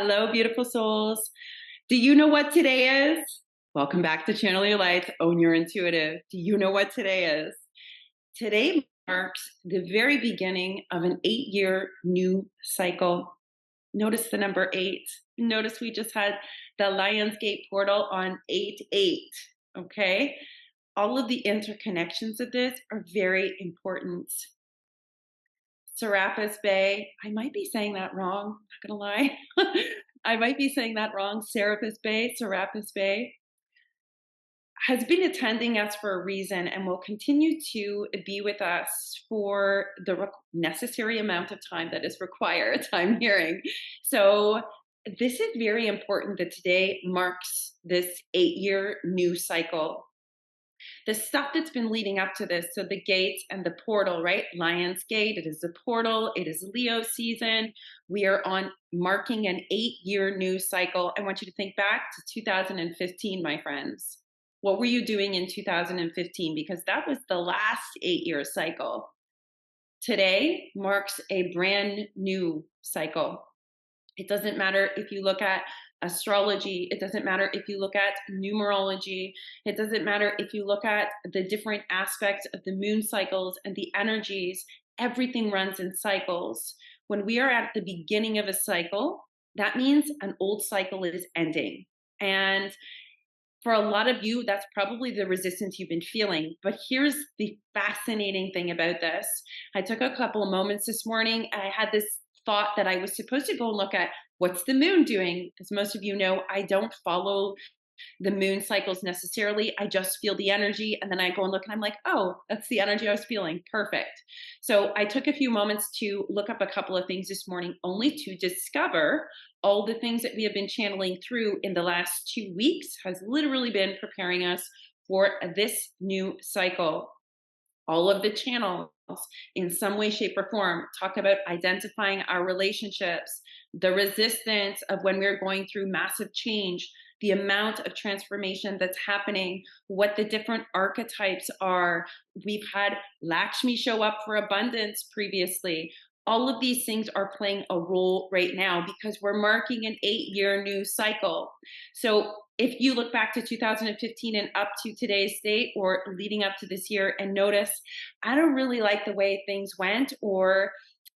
Hello, beautiful souls. Do you know what today is? Welcome back to Channel Your Light, Own Your Intuitive. Do you know what today is? Today marks the very beginning of an 8-year new cycle. Notice the number 8. Notice we just had the Lionsgate portal on 8-8. Okay? All of the interconnections of this are very important. Serapis Bey, I might be saying that wrong, not gonna lie. I might be saying that wrong. Serapis Bey has been attending us for a reason and will continue to be with us for the necessary amount of time that is required, I'm hearing. So this is very important that today marks this 8-year new cycle. The stuff that's been leading up to this, so the gates and the portal, right? Lion's Gate, it is the portal, it is Leo season. We are on marking an 8-year new cycle. I want you to think back to 2015, my friends. What were you doing in 2015? Because that was the last 8-year cycle. Today marks a brand new cycle. It doesn't matter if you look at astrology. It doesn't matter if you look at numerology. It doesn't matter if you look at the different aspects of the moon cycles and the energies. Everything runs in cycles. When we are at the beginning of a cycle, that means an old cycle is ending. And for a lot of you, that's probably the resistance you've been feeling. But here's the fascinating thing about this. I took a couple of moments this morning. I had this thought that I was supposed to go and look at what's the moon doing. As most of you know, I don't follow the moon cycles necessarily. I just feel the energy, and then I go and look and I'm like, oh, that's the energy I was feeling. Perfect. So I took a few moments to look up a couple of things this morning, only to discover all the things that we have been channeling through in the last 2 weeks has literally been preparing us for this new cycle. All of the channels in some way, shape, or form talk about identifying our relationships, the resistance of when we're going through massive change, the amount of transformation that's happening, what the different archetypes are. We've had Lakshmi show up for abundance previously. All of these things are playing a role right now because we're marking an 8-year new cycle. So if you look back to 2015 and up to today's date or leading up to this year and notice, I don't really like the way things went, or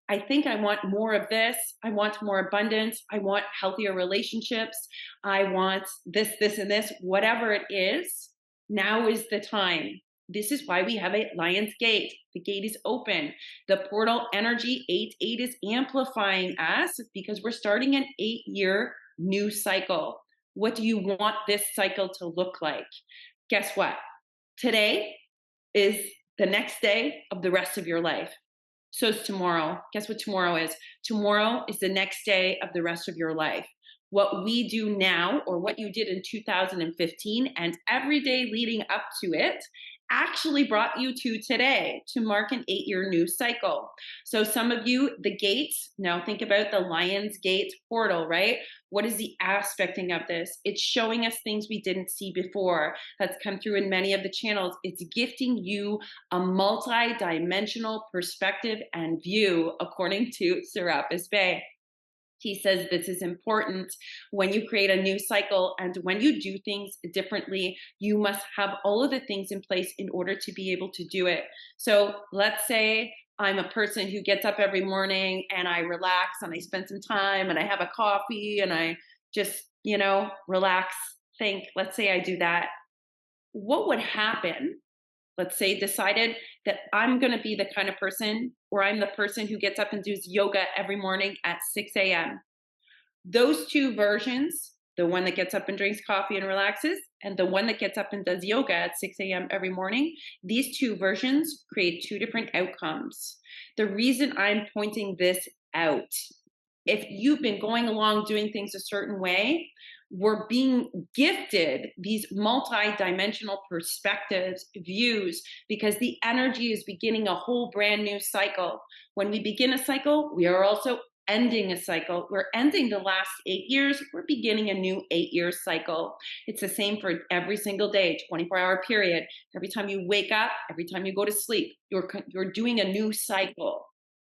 I think I want more of this. I want more abundance. I want healthier relationships. I want this, this, and this, whatever it is. Now is the time. This is why we have a Lion's Gate. The gate is open. The portal energy 8-8 is amplifying us because we're starting an 8-year new cycle. What do you want this cycle to look like? Guess what? Today is the next day of the rest of your life. So is tomorrow. Guess what tomorrow is? Tomorrow is the next day of the rest of your life. What we do now, or what you did in 2015 and every day leading up to it, actually brought you to today to mark an 8-year new cycle. So some of you, the gates, now think about the Lion's Gate portal, right? What is the aspecting of this? It's showing us things we didn't see before. That's come through in many of the channels. It's gifting you a multi-dimensional perspective and view, according to Serapis Bey. He says this is important when you create a new cycle, and when you do things differently, you must have all of the things in place in order to be able to do it. So let's say I'm a person who gets up every morning and I relax and I spend some time and I have a coffee and I just, relax, think. Let's say I do that. What would happen? Let's say decided that I'm going to be the kind of person, or I'm the person who gets up and does yoga every morning at 6 a.m. Those two versions, the one that gets up and drinks coffee and relaxes, and the one that gets up and does yoga at 6 a.m. every morning, these two versions create two different outcomes. The reason I'm pointing this out, if you've been going along doing things a certain way, we're being gifted these multi-dimensional perspectives, views, because the energy is beginning a whole brand new cycle. When we begin a cycle, we are also ending a cycle. We're ending the last 8 years. We're beginning a new 8-year cycle. It's the same for every single day, 24-hour period. Every time you wake up, every time you go to sleep, you're doing a new cycle.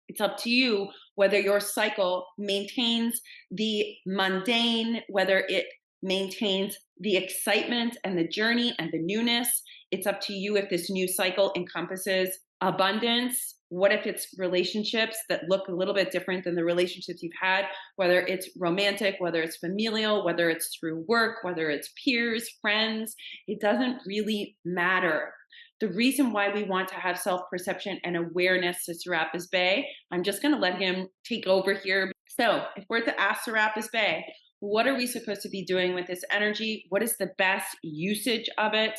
It's up to you whether your cycle maintains the mundane, whether it maintains the excitement and the journey and the newness. It's up to you if this new cycle encompasses abundance. What if it's relationships that look a little bit different than the relationships you've had, whether it's romantic, whether it's familial, whether it's through work, whether it's peers, friends? It doesn't really matter. The reason why we want to have self perception and awareness to Serapis Bey, I'm just going to let him take over here. So, if we're to ask Serapis Bey, what are we supposed to be doing with this energy? What is the best usage of it?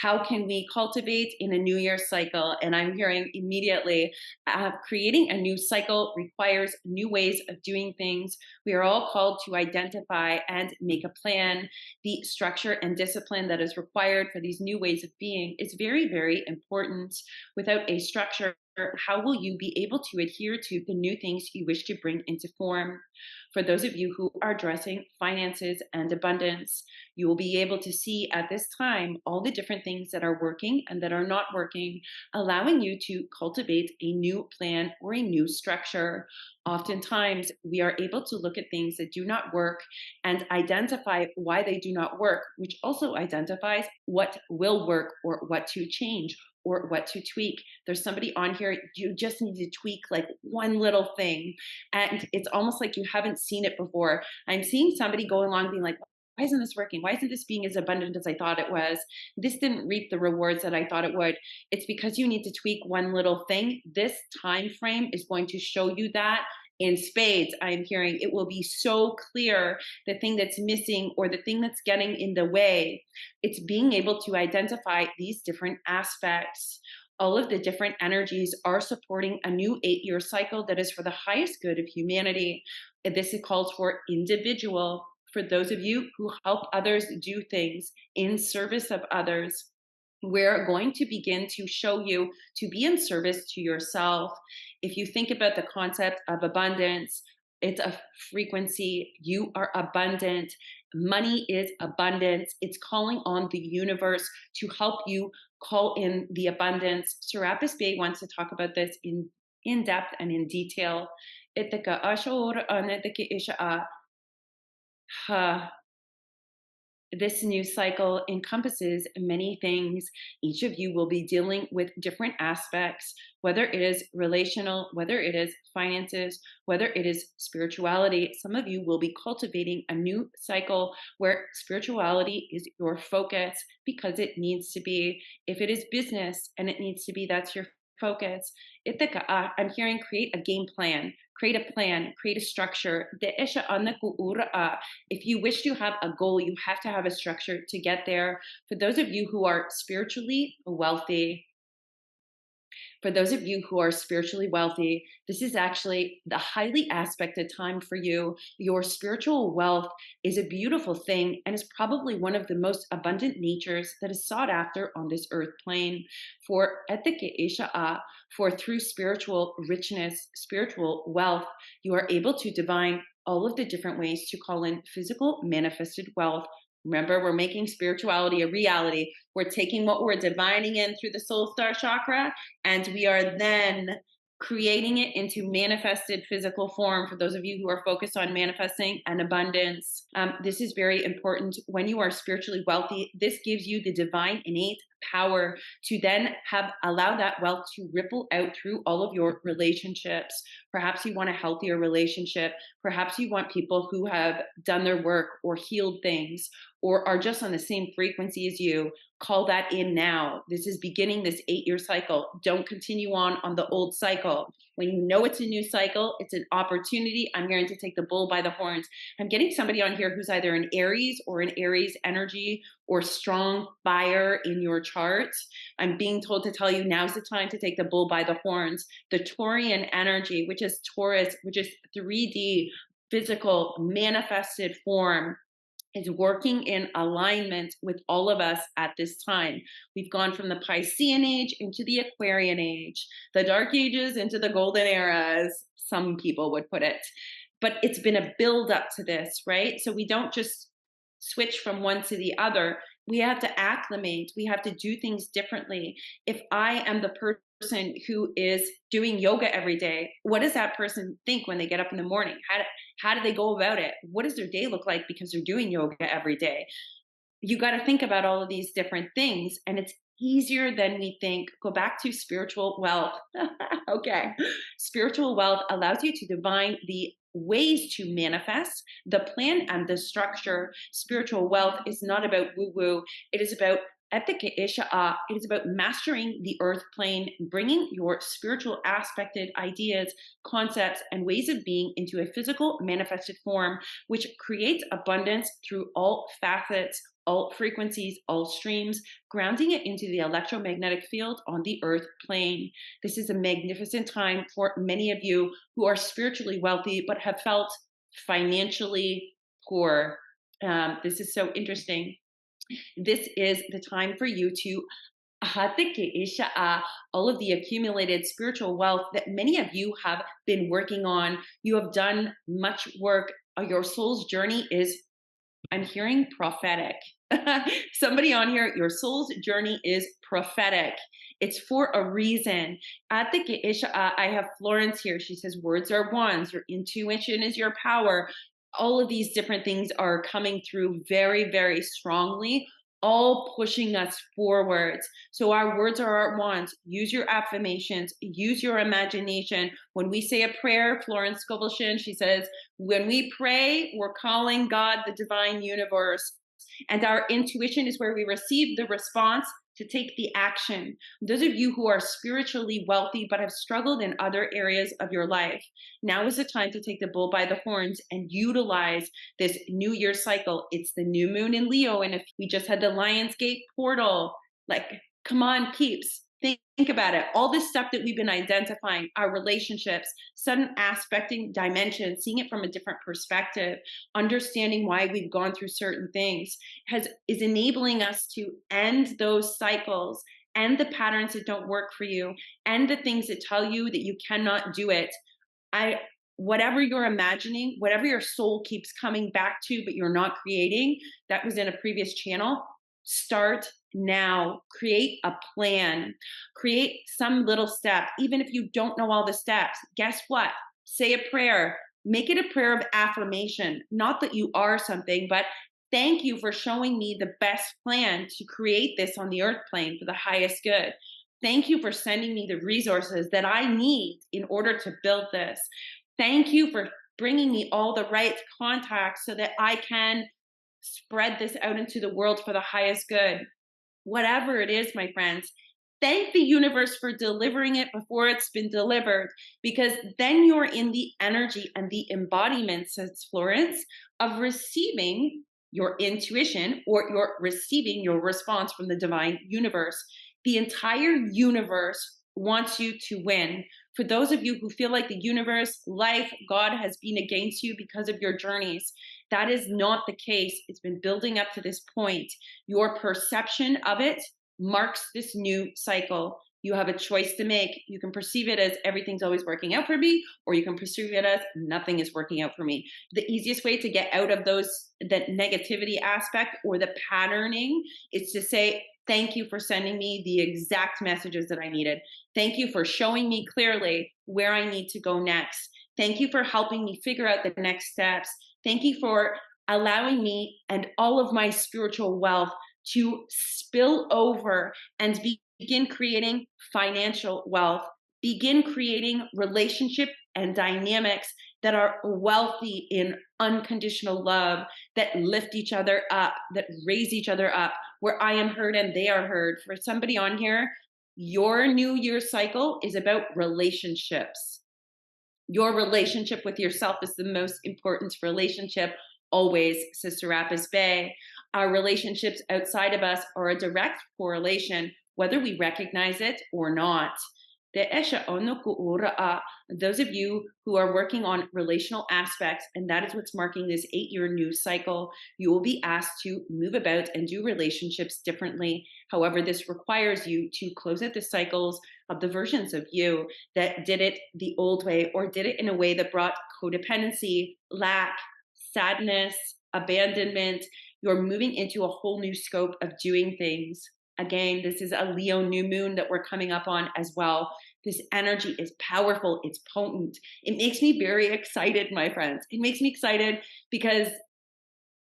How can we cultivate in a new year cycle? And I'm hearing immediately, creating a new cycle requires new ways of doing things. We are all called to identify and make a plan. The structure and discipline that is required for these new ways of being is very, very important. Without a structure, how will you be able to adhere to the new things you wish to bring into form? For those of you who are addressing finances and abundance, you will be able to see at this time all the different things that are working and that are not working, allowing you to cultivate a new plan or a new structure. Oftentimes, we are able to look at things that do not work and identify why they do not work, which also identifies what will work or what to change or what to tweak. There's somebody on here, you just need to tweak like one little thing. And it's almost like you haven't seen it before. I'm seeing somebody go along being like, why isn't this working? Why isn't this being as abundant as I thought it was? This didn't reap the rewards that I thought it would. It's because you need to tweak one little thing. This time frame is going to show you that in spades. I'm hearing it will be so clear the thing that's missing or the thing that's getting in the way. It's being able to identify these different aspects. All of the different energies are supporting a new 8-year cycle that is for the highest good of humanity. This calls for individual. For those of you who help others do things in service of others, we're going to begin to show you to be in service to yourself. If you think about the concept of abundance, it's a frequency. You are abundant. Money is abundance. It's calling on the universe to help you call in the abundance. Serapis Bey wants to talk about this in depth and in detail. This new cycle encompasses many things. Each of you will be dealing with different aspects, whether it is relational, whether it is finances, whether it is spirituality. Some of you will be cultivating a new cycle where spirituality is your focus because it needs to be. If it is business and it needs to be, that's your focus. I'm hearing create a game plan, create a plan, create a structure. If you wish to have a goal, you have to have a structure to get there. For those of you who are spiritually wealthy, this is actually the highly aspected time for you. Your spiritual wealth is a beautiful thing and is probably one of the most abundant natures that is sought after on this earth plane. For through spiritual richness, spiritual wealth, you are able to divine all of the different ways to call in physical manifested wealth. Remember, we're making spirituality a reality. We're taking what we're divining in through the soul star chakra, and we are then creating it into manifested physical form. For those of you who are focused on manifesting and abundance, this is very important. When you are spiritually wealthy, this gives you the divine innate power to then allow that wealth to ripple out through all of your relationships. Perhaps you want a healthier relationship. Perhaps you want people who have done their work or healed things or are just on the same frequency as you. Call that in now. This is beginning this 8-year cycle. Don't continue on the old cycle. When you know it's a new cycle, it's an opportunity. I'm going to take the bull by the horns. I'm getting somebody on here who's either an Aries or an Aries energy or strong fire in your chart. I'm being told to tell you now's the time to take the bull by the horns. The Taurian energy, which is Taurus, which is 3D, physical, manifested form, is working in alignment with all of us at this time. We've gone from the Piscean age into the Aquarian age, the dark ages into the golden era, as some people would put it. But it's been a build up to this, right? So we don't just switch from one to the other. We have to acclimate. We have to do things differently. If I am the person who is doing yoga every day, what does that person think when they get up in the morning? How do they go about it? What does their day look like because they're doing yoga every day? You got to think about all of these different things, and it's easier than we think. Go back to spiritual wealth. Okay. Spiritual wealth allows you to divine the ways to manifest the plan and the structure. Spiritual wealth is not about woo woo, it is about ethica isha'a. It is about mastering the earth plane, bringing your spiritual aspected ideas, concepts, and ways of being into a physical manifested form, which creates abundance through all facets, all frequencies, all streams, grounding it into the electromagnetic field on the earth plane. This is a magnificent time for many of you who are spiritually wealthy but have felt financially poor. This is so interesting. This is the time for you to all of the accumulated spiritual wealth that many of you have been working on. You have done much work. Your soul's journey is, I'm hearing prophetic. Somebody on here, your soul's journey is prophetic. It's for a reason. I have Florence here. She says, words are wands. Your intuition is your power. All of these different things are coming through very, very strongly, all pushing us forwards. So our words are our wands. Use your affirmations, use your imagination. When we say a prayer, Florence Scovel, she says, when we pray, we're calling God, the divine universe. And our intuition is where we receive the response to take the action. Those of you who are spiritually wealthy but have struggled in other areas of your life, now is the time to take the bull by the horns and utilize this new year cycle. It's the new moon in Leo, and if we just had the Lionsgate portal, like, come on, peeps. Think about it. All this stuff that we've been identifying, our relationships, sudden aspecting dimensions, seeing it from a different perspective, understanding why we've gone through certain things is enabling us to end those cycles, end the patterns that don't work for you, end the things that tell you that you cannot do it. Whatever you're imagining, whatever your soul keeps coming back to, but you're not creating, that was in a previous channel. Start now. Create a plan. Create some little step. Even if you don't know all the steps, guess what? Say a prayer. Make it a prayer of affirmation. Not that you are something, but thank you for showing me the best plan to create this on the earth plane for the highest good. Thank you for sending me the resources that I need in order to build this. Thank you for bringing me all the right contacts so that I can spread this out into the world for the highest good. Whatever it is, my friends, thank the universe for delivering it before it's been delivered, because then you're in the energy and the embodiment, says Florence, of receiving your intuition, or you're receiving your response from the divine universe. The entire universe wants you to win. For those of you who feel like the universe, life, God has been against you because of your journeys, that is not the case. It's been building up to this point. Your perception of it marks this new cycle. You have a choice to make. You can perceive it as everything's always working out for me, or you can perceive it as nothing is working out for me. The easiest way to get out of that negativity aspect or the patterning is to say, thank you for sending me the exact messages that I needed. Thank you for showing me clearly where I need to go next. Thank you for helping me figure out the next steps. Thank you for allowing me and all of my spiritual wealth to spill over and begin creating financial wealth, begin creating relationship and dynamics that are wealthy in unconditional love, that lift each other up, that raise each other up, where I am heard and they are heard. For somebody on here, your new year cycle is about relationships. Your relationship with yourself is the most important relationship always, says Serapis Bey. Our relationships outside of us are a direct correlation, whether we recognize it or not. Those of you who are working on relational aspects, and that is what's marking this 8-year new cycle, you will be asked to move about and do relationships differently. However, this requires you to close out the cycles of the versions of you that did it the old way, or did it in a way that brought codependency, lack, sadness, abandonment. You're moving into a whole new scope of doing things. Again, this is a Leo new moon that we're coming up on as well. This energy is powerful. It's potent. It makes me very excited, my friends. It makes me excited because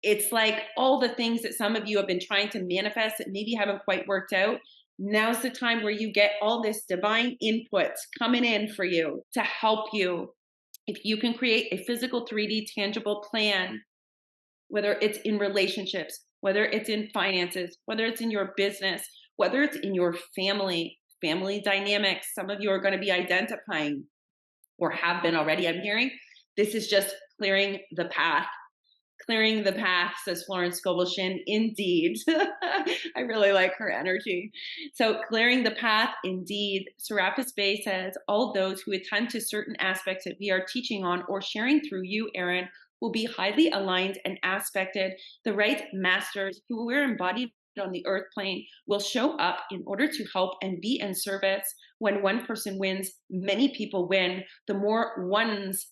it's like all the things that some of you have been trying to manifest that maybe haven't quite worked out. Now's the time where you get all this divine input coming in for you to help you. If you can create a physical 3D tangible plan, whether it's in relationships, whether it's in finances, whether it's in your business, whether it's in your family dynamics, some of you are going to be identifying or have been already, I'm hearing. This is just clearing the path. Clearing the path, says Florence SCOVEL SCHINN. Indeed. I really like her energy. So clearing the path, indeed. Serapis Bey says, all those who attend to certain aspects that we are teaching on or sharing through you, Erin, will be highly aligned and aspected. The right masters who were embodied on the earth plane will show up in order to help and be in service. When one person wins, many people win. The more ones,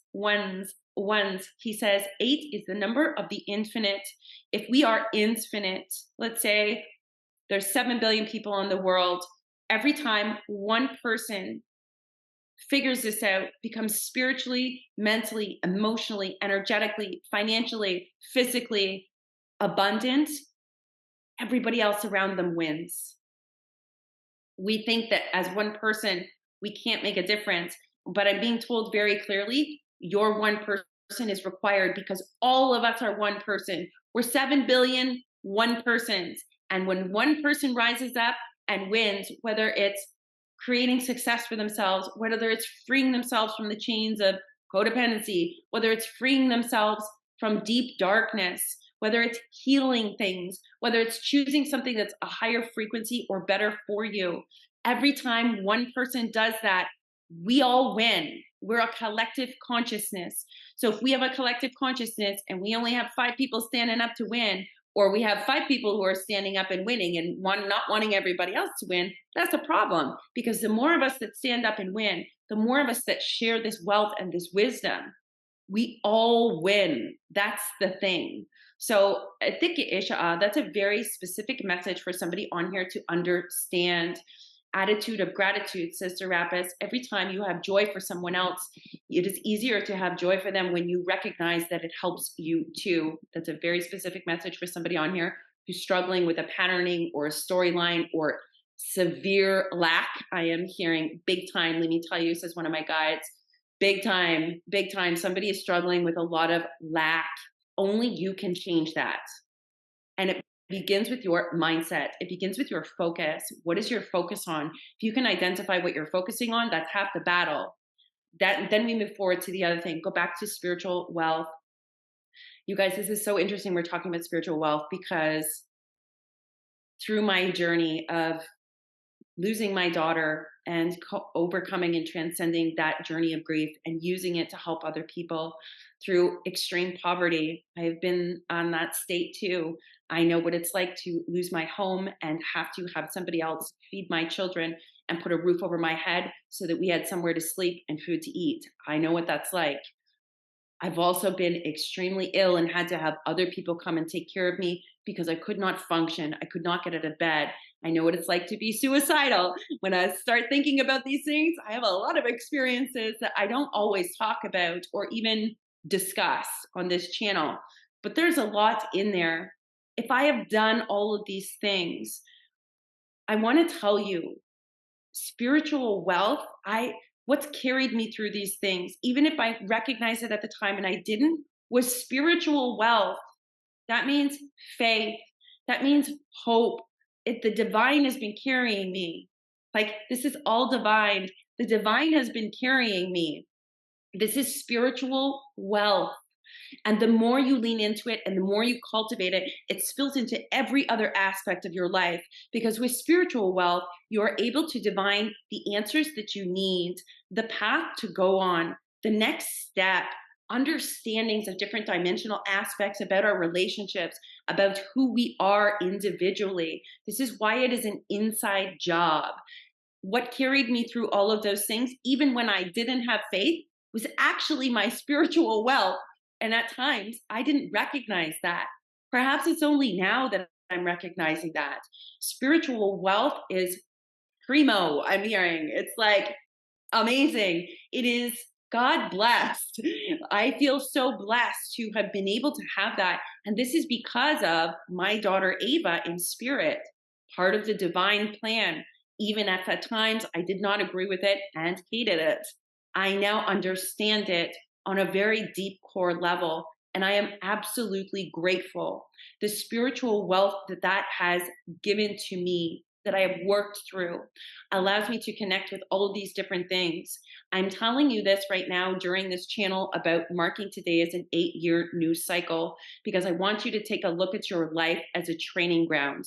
he says 8 is the number of the infinite. If we are infinite, let's say there's 7 billion people in the world, every time one person figures this out, becomes spiritually, mentally, emotionally, energetically, financially, physically abundant, everybody else around them wins. We think that as one person, we can't make a difference, but I'm being told very clearly, your one person is required because all of us are one person. We're 7 billion one persons. And when one person rises up and wins, whether it's creating success for themselves, whether it's freeing themselves from the chains of codependency, whether it's freeing themselves from deep darkness, whether it's healing things, whether it's choosing something that's a higher frequency or better for you. Every time one person does that, we all win. We're a collective consciousness. So if we have a collective consciousness and we only have 5 people standing up to win, or we have 5 people who are standing up and winning and one not wanting everybody else to win, that's a problem. Because the more of us that stand up and win, the more of us that share this wealth and this wisdom, we all win. That's the thing. So I think that's a very specific message for somebody on here to understand. Attitude of gratitude, says Serapis. Every time you have joy for someone else, it is easier to have joy for them when you recognize that it helps you too. That's a very specific message for somebody on here who's struggling with a patterning or a storyline or severe lack. I am hearing big time, let me tell you, says one of my guides, big time, big time. Somebody is struggling with a lot of lack. Only you can change that. And it begins with your mindset. It begins with your focus. What is your focus on? If you can identify what you're focusing on, that's half the battle. Then we move forward to the other thing. Go back to spiritual wealth. You guys, this is so interesting. We're talking about spiritual wealth because through my journey of losing my daughter and overcoming and transcending that journey of grief and using it to help other people through extreme poverty. I have been on that state too. I know what it's like to lose my home and have to have somebody else feed my children and put a roof over my head so that we had somewhere to sleep and food to eat. I know what that's like. I've also been extremely ill and had to have other people come and take care of me because I could not function. I could not get out of bed. I know what it's like to be suicidal. When I start thinking about these things, I have a lot of experiences that I don't always talk about or even discuss on this channel. But there's a lot in there. If I have done all of these things, I want to tell you, spiritual wealth, what's carried me through these things, even if I recognized it at the time and I didn't, was spiritual wealth. That means faith. That means hope. The divine has been carrying me. Like, this is all divine. The divine has been carrying me. This is spiritual wealth. And the more you lean into it and the more you cultivate it, it spills into every other aspect of your life. Because with spiritual wealth, you are able to divine the answers that you need, the path to go on, the next step, understandings of different dimensional aspects about our relationships, about who we are individually. This is why it is an inside job. What carried me through all of those things, even when I didn't have faith, was actually my spiritual wealth. And at times, I didn't recognize that. Perhaps it's only now that I'm recognizing that. Spiritual wealth is primo, I'm hearing. It's like amazing. It is God blessed. I feel so blessed to have been able to have that. And this is because of my daughter Ava in spirit, part of the divine plan. Even if at times I did not agree with it and hated it, I now understand it on a very deep core level. And I am absolutely grateful. The spiritual wealth that that has given to me, that I have worked through, allows me to connect with all of these different things. I'm telling you this right now during this channel about marking today as an 8-year news cycle, because I want you to take a look at your life as a training ground.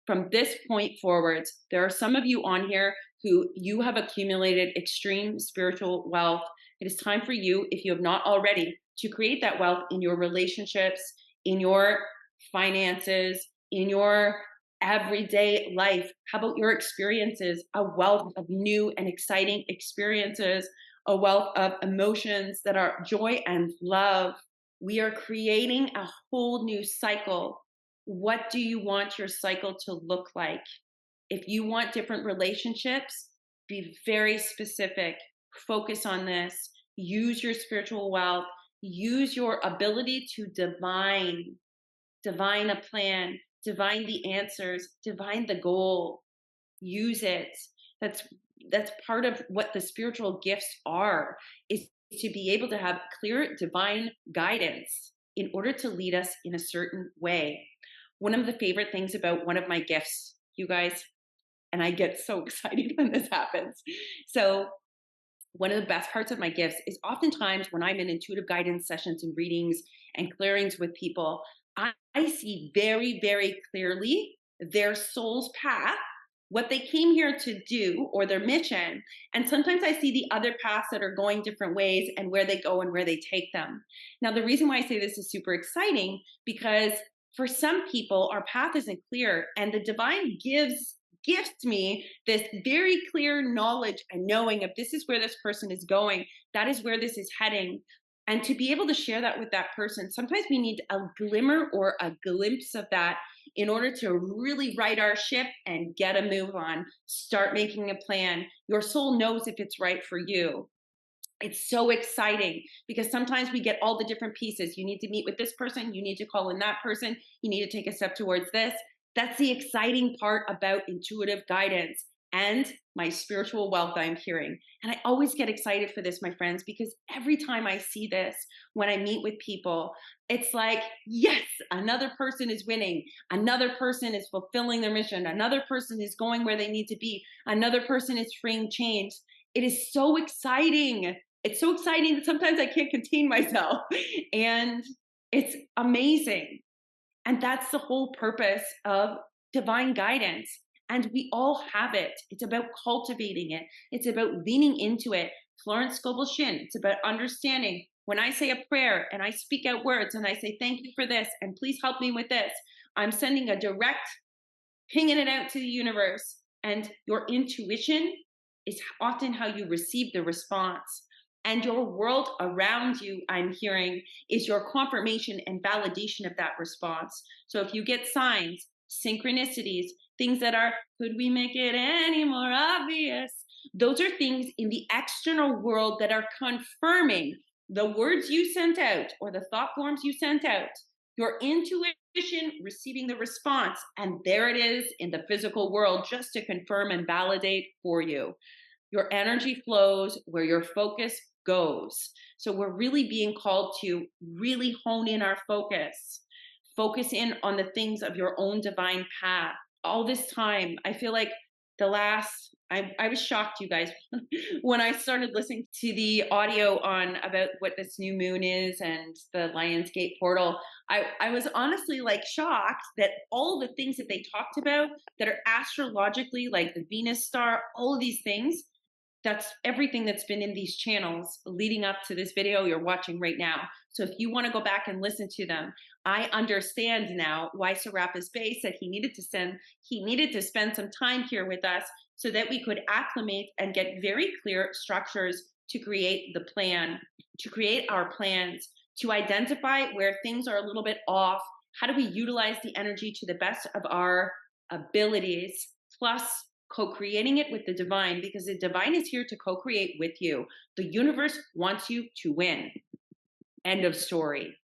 From this point forwards, there are some of you on here who you have accumulated extreme spiritual wealth. It is time for you, if you have not already, to create that wealth in your relationships, in your finances, in your everyday life. How about your experiences? A wealth of new and exciting experiences, a wealth of emotions that are joy and love. We are creating a whole new cycle. What do you want your cycle to look like? If you want different relationships, be very specific. Focus on this. Use your spiritual wealth. Use your ability to divine a plan, divine the answers, divine the goal. Use it. That's that's part of what the spiritual gifts are, is to be able to have clear divine guidance in order to lead us in a certain way. One of the favorite things about one of my gifts, you guys, and I get so excited when this happens. So one of the best parts of my gifts is oftentimes when I'm in intuitive guidance sessions and readings and clearings with people, I see very, very clearly their soul's path, what they came here to do, or their mission. And sometimes I see the other paths that are going different ways and where they go and where they take them. Now, the reason why I say this is super exciting, because for some people, our path isn't clear, and the divine gifts me this very clear knowledge and knowing of this is where this person is going, that is where this is heading. And to be able to share that with that person, sometimes we need a glimmer or a glimpse of that in order to really right our ship and get a move on, start making a plan. Your soul knows if it's right for you. It's so exciting because sometimes we get all the different pieces. You need to meet with this person, you need to call in that person, you need to take a step towards this. That's the exciting part about intuitive guidance and my spiritual wealth I'm hearing. And I always get excited for this, my friends, because every time I see this, when I meet with people, it's like, yes, another person is winning. Another person is fulfilling their mission. Another person is going where they need to be. Another person is freeing change. It is so exciting. It's so exciting that sometimes I can't contain myself. And it's amazing. And that's the whole purpose of divine guidance. And we all have it. It's about cultivating it. It's about leaning into it. Florence Scovel SCHINN, it's about understanding when I say a prayer and I speak out words and I say, thank you for this, and please help me with this, I'm sending a direct, pinging it out to the universe. And your intuition is often how you receive the response. And your world around you, I'm hearing, is your confirmation and validation of that response. So if you get signs, synchronicities, things that are, could we make it any more obvious? Those are things in the external world that are confirming the words you sent out or the thought forms you sent out. Your intuition receiving the response, and there it is in the physical world just to confirm and validate for you. Your energy flows where your focus goes. So we're really being called to really hone in our focus. Focus in on the things of your own divine path. All this time, I feel like I was shocked, you guys, when I started listening to the audio on about what this new moon is and the Lionsgate portal. I was honestly like shocked that all the things that they talked about that are astrologically, like the Venus star, all of these things, that's everything that's been in these channels leading up to this video you're watching right now. So if you want to go back and listen to them, I understand now why Serapis Bey said he needed to spend some time here with us so that we could acclimate and get very clear structures to create the plan, to create our plans, to identify where things are a little bit off, How do we utilize the energy to the best of our abilities, plus co-creating it with the divine, because the divine is here to co-create with you. The universe wants you to win. End of story.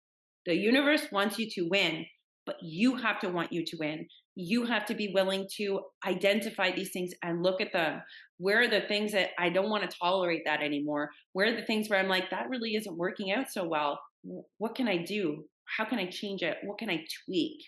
The universe wants you to win, but you have to want you to win. You have to be willing to identify these things and look at them. Where are the things that I don't want to tolerate that anymore? Where are the things where I'm like, that really isn't working out so well? What can I do? How can I change it? What can I tweak?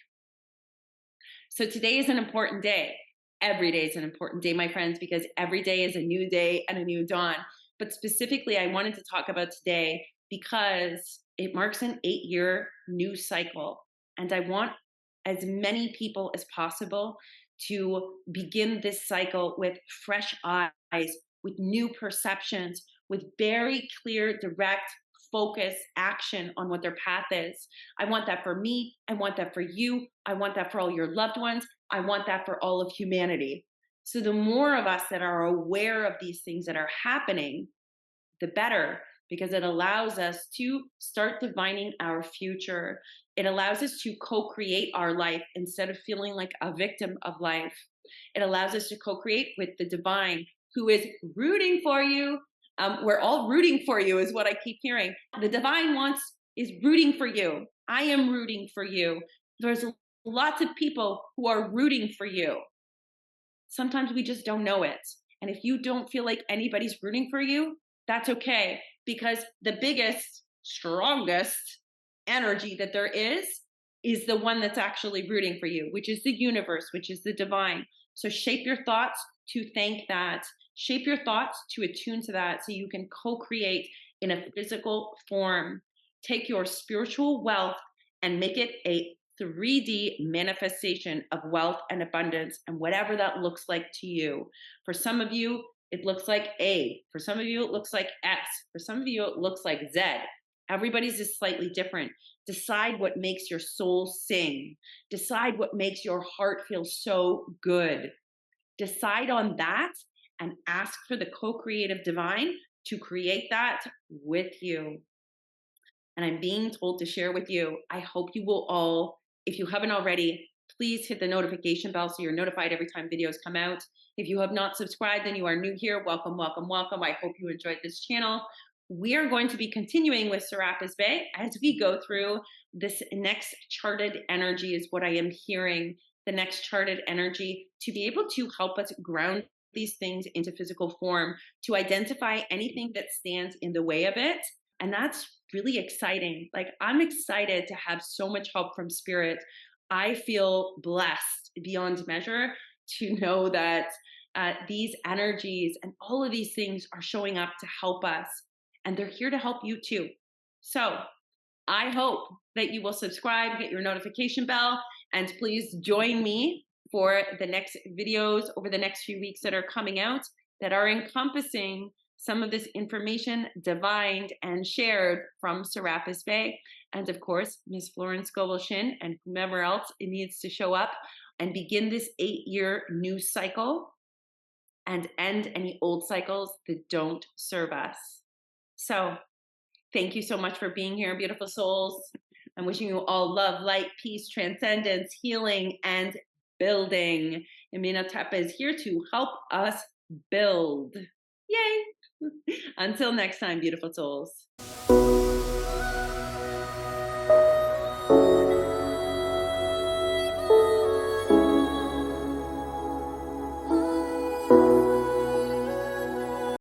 So today is an important day. Every day is an important day, my friends, because every day is a new day and a new dawn. But specifically, I wanted to talk about today because it marks an 8-year new cycle. And I want as many people as possible to begin this cycle with fresh eyes, with new perceptions, with very clear, direct focus, action on what their path is. I want that for me. I want that for you. I want that for all your loved ones. I want that for all of humanity. So the more of us that are aware of these things that are happening, the better, because it allows us to start divining our future. It allows us to co-create our life instead of feeling like a victim of life. It allows us to co-create with the divine, who is rooting for you. We're all rooting for you is what I keep hearing. The divine is rooting for you. I am rooting for you. There's lots of people who are rooting for you. Sometimes we just don't know it. And if you don't feel like anybody's rooting for you, that's okay, because the biggest, strongest energy that there is the one that's actually rooting for you, which is the universe, which is the divine. So shape your thoughts to thank that. Shape your thoughts to attune to that so you can co-create in a physical form. Take your spiritual wealth and make it a 3D manifestation of wealth and abundance, and whatever that looks like to you. For some of you, it looks like A. For some of you, it looks like S. For some of you, it looks like Z. Everybody's is slightly different. Decide what makes your soul sing. Decide what makes your heart feel so good. Decide on that and ask for the co-creative divine to create that with you. And I'm being told to share with you, I hope you will all, if you haven't already, please hit the notification bell so you're notified every time videos come out. If you have not subscribed and you are new here, welcome, welcome, welcome. I hope you enjoyed this channel. We are going to be continuing with Serapis Bey as we go through this next charted energy is what I am hearing, the next charted energy to be able to help us ground these things into physical form, to identify anything that stands in the way of it. And that's really exciting. Like, I'm excited to have so much help from spirit. I feel blessed beyond measure to know that these energies and all of these things are showing up to help us, and they're here to help you too. So I hope that you will subscribe, hit your notification bell, and please join me for the next videos over the next few weeks that are coming out that are encompassing some of this information divined and shared from Serapis Bey, and of course, Miss Florence SCOVEL SCHINN and whomever else it needs to show up and begin this 8-year new cycle and end any old cycles that don't serve us. So thank you so much for being here, beautiful souls. I'm wishing you all love, light, peace, transcendence, healing, and building. Immunotep is here to help us build. Yay! Until next time, beautiful souls.